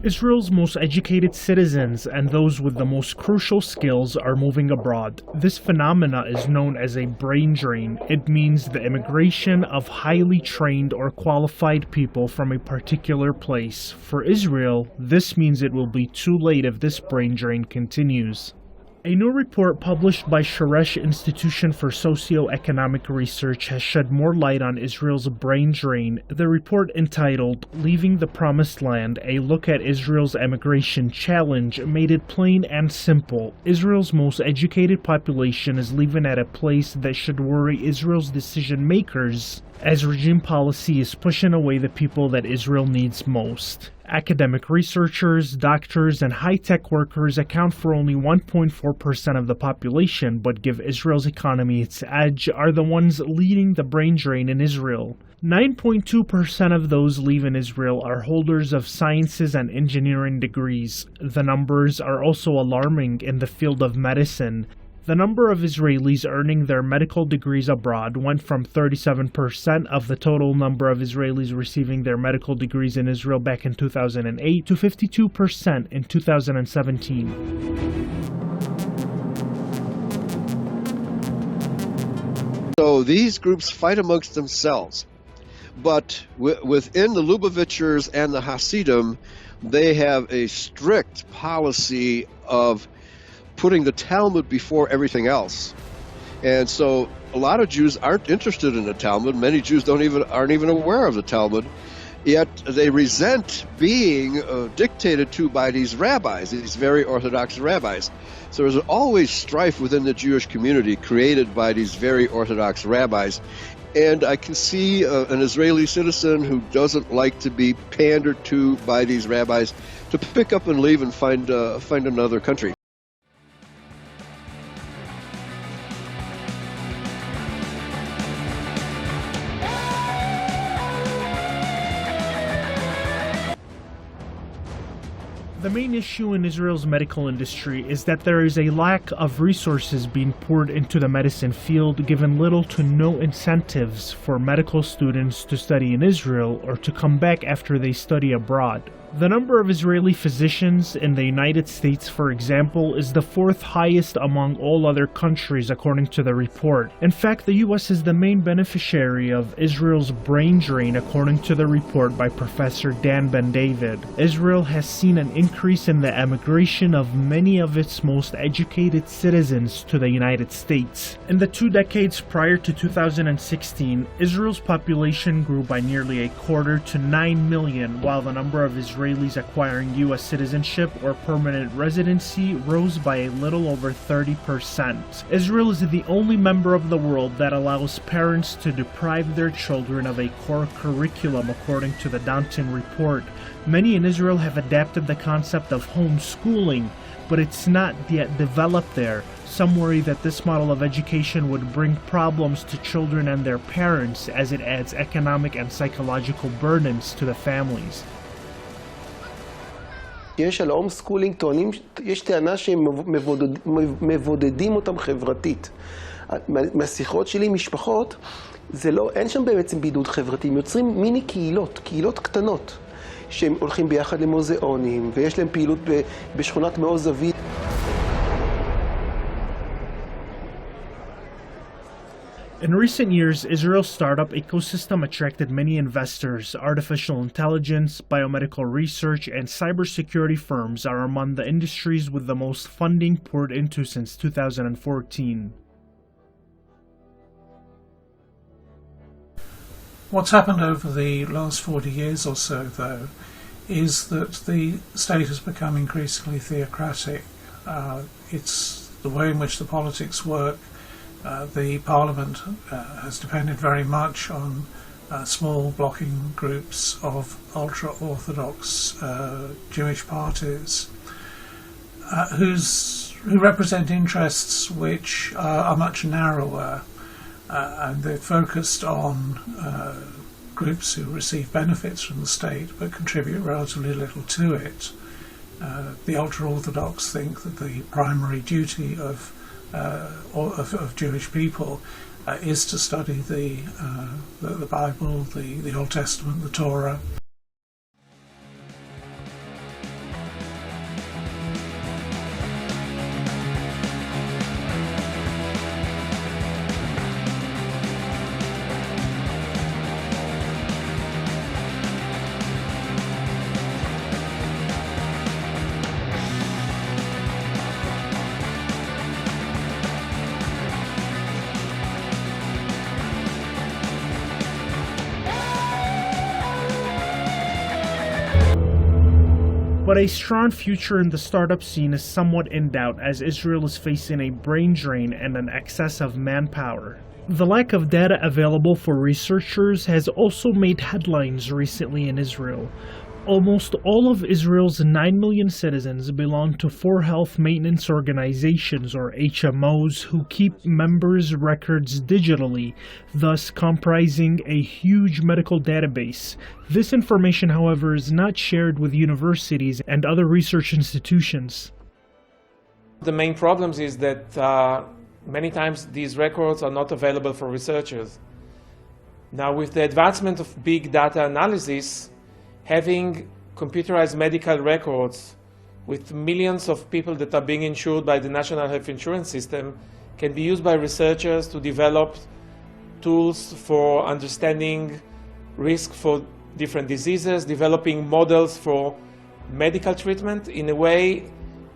Israel's most educated citizens and those with the most crucial skills are moving abroad. This phenomena is known as a brain drain. It means the immigration of highly trained or qualified people from a particular place. For Israel, this means it will be too late if this brain drain continues. A new report published by Shoresh Institution for Socioeconomic Research has shed more light on Israel's brain drain. The report, entitled Leaving the Promised Land, a look at Israel's emigration challenge, made it plain and simple. Israel's most educated population is leaving at a pace that should worry Israel's decision makers, as regime policy is pushing away the people that Israel needs most. Academic researchers, doctors, and high-tech workers account for only 1.4% of the population, but give Israel's economy its edge, are the ones leading the brain drain in Israel. 9.2% of those leaving Israel are holders of sciences and engineering degrees. The numbers are also alarming in the field of medicine. The number of Israelis earning their medical degrees abroad went from 37% of the total number of Israelis receiving their medical degrees in Israel back in 2008 to 52% in 2017. So these groups fight amongst themselves, but within the Lubavitchers and the Hasidim, they have a strict policy of putting the Talmud before everything else. And so a lot of Jews aren't interested in the Talmud. Many Jews aren't even aware of the Talmud, yet they resent being dictated to by these rabbis, these very Orthodox rabbis. So there's always strife within the Jewish community created by these very Orthodox rabbis. And I can see an Israeli citizen who doesn't like to be pandered to by these rabbis to pick up and leave and find another country. The main issue in Israel's medical industry is that there is a lack of resources being poured into the medicine field, given little to no incentives for medical students to study in Israel or to come back after they study abroad. The number of Israeli physicians in the United States, for example, is the fourth highest among all other countries according to the report. In fact, the US is the main beneficiary of Israel's brain drain according to the report by Professor Dan Ben David. Israel has seen an increase in the emigration of many of its most educated citizens to the United States. In the 2 decades prior to 2016, Israel's population grew by nearly a quarter to 9 million, while the number of Israelis acquiring U.S. citizenship or permanent residency rose by a little over 30%. Israel is the only member of the world that allows parents to deprive their children of a core curriculum, according to the Downton report. Many in Israel have adapted the concept of homeschooling, but it's not yet developed there. Some worry that this model of education would bring problems to children and their parents, as it adds economic and psychological burdens to the families. יש על ההום סקולינג טוענים, יש טענה שהם מבודדים אותם חברתית. מהשיחות שלי עם משפחות, אין שם בעצם בידוד חברתי, הם יוצרים מיני קהילות, קהילות קטנות, שהם הולכים ביחד למוזיאונים, ויש להם פעילות בשכונת מעוז זווית. In recent years, Israel's startup ecosystem attracted many investors. Artificial intelligence, biomedical research, and cybersecurity firms are among the industries with the most funding poured into since 2014. What's happened over the last 40 years or so, though, is that the state has become increasingly theocratic. It's the way in which the politics work. The parliament has depended very much on small blocking groups of ultra-Orthodox Jewish parties who represent interests which are much narrower, and they're focused on groups who receive benefits from the state but contribute relatively little to it. The ultra-Orthodox think that the primary duty of of Jewish people is to study the Bible, the Old Testament, the Torah. But a strong future in the startup scene is somewhat in doubt as Israel is facing a brain drain and an excess of manpower. The lack of data available for researchers has also made headlines recently in Israel. Almost all of Israel's 9 million citizens belong to 4 health maintenance organizations, or HMOs, who keep members' records digitally, thus comprising a huge medical database. This information, however, is not shared with universities and other research institutions. The main problems is that many times these records are not available for researchers. Now, with the advancement of big data analysis, having computerized medical records with millions of people that are being insured by the National Health Insurance System can be used by researchers to develop tools for understanding risk for different diseases, developing models for medical treatment in a way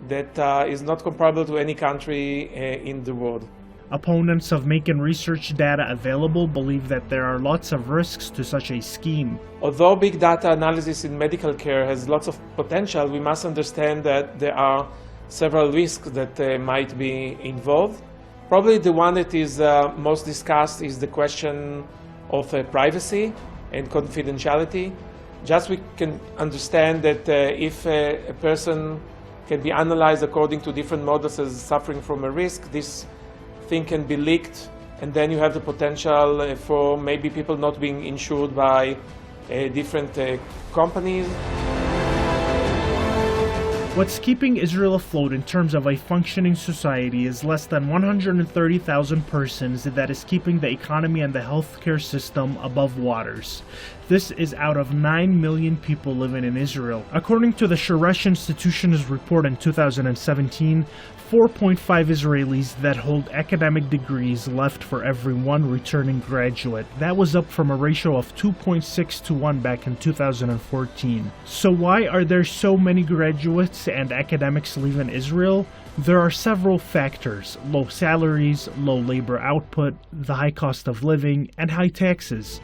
that is not comparable to any country in the world. Opponents of making research data available believe that there are lots of risks to such a scheme. Although big data analysis in medical care has lots of potential, we must understand that there are several risks that might be involved. Probably the one that is most discussed is the question of privacy and confidentiality. Just we can understand that if a person can be analyzed according to different models as suffering from a risk, this thing can be leaked, and then you have the potential for maybe people not being insured by different companies. What's keeping Israel afloat in terms of a functioning society is less than 130,000 persons that is keeping the economy and the healthcare system above waters. This is out of 9 million people living in Israel. According to the Shoresh Institution's report in 2017, 4.5 Israelis that hold academic degrees left for every one returning graduate. That was up from a ratio of 2.6 to 1 back in 2014. So why are there so many graduates and academics leaving Israel? There are several factors: low salaries, low labor output, the high cost of living, and high taxes.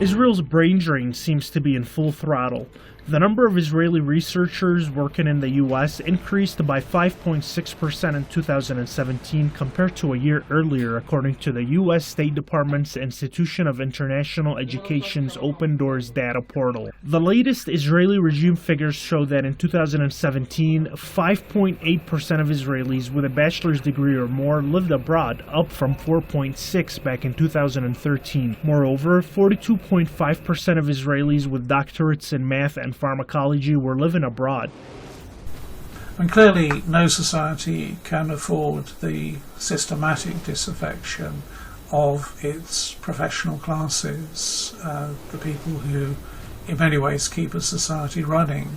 Israel's brain drain seems to be in full throttle. The number of Israeli researchers working in the U.S. increased by 5.6% in 2017 compared to a year earlier, according to the U.S. State Department's Institution of International Education's Open Doors data portal. The latest Israeli regime figures show that in 2017, 5.8% of Israelis with a bachelor's degree or more lived abroad, up from 4.6% back in 2013. Moreover, 42.5% of Israelis with doctorates in math and pharmacology were living abroad. And clearly, no society can afford the systematic disaffection of its professional classes, the people who, in many ways, keep a society running: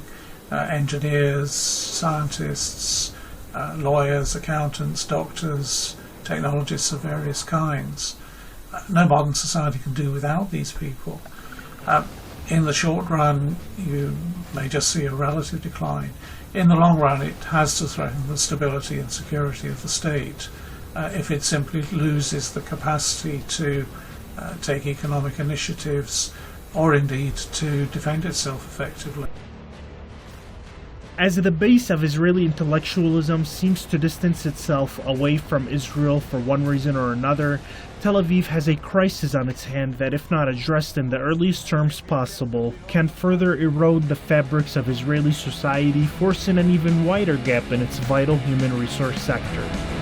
engineers, scientists, lawyers, accountants, doctors, technologists of various kinds. No modern society can do without these people. In the short run, you may just see a relative decline. In the long run, it has to threaten the stability and security of the state if it simply loses the capacity to take economic initiatives or indeed to defend itself effectively. As the base of Israeli intellectualism seems to distance itself away from Israel for one reason or another, Tel Aviv has a crisis on its hand that, if not addressed in the earliest terms possible, can further erode the fabrics of Israeli society, forcing an even wider gap in its vital human resource sector.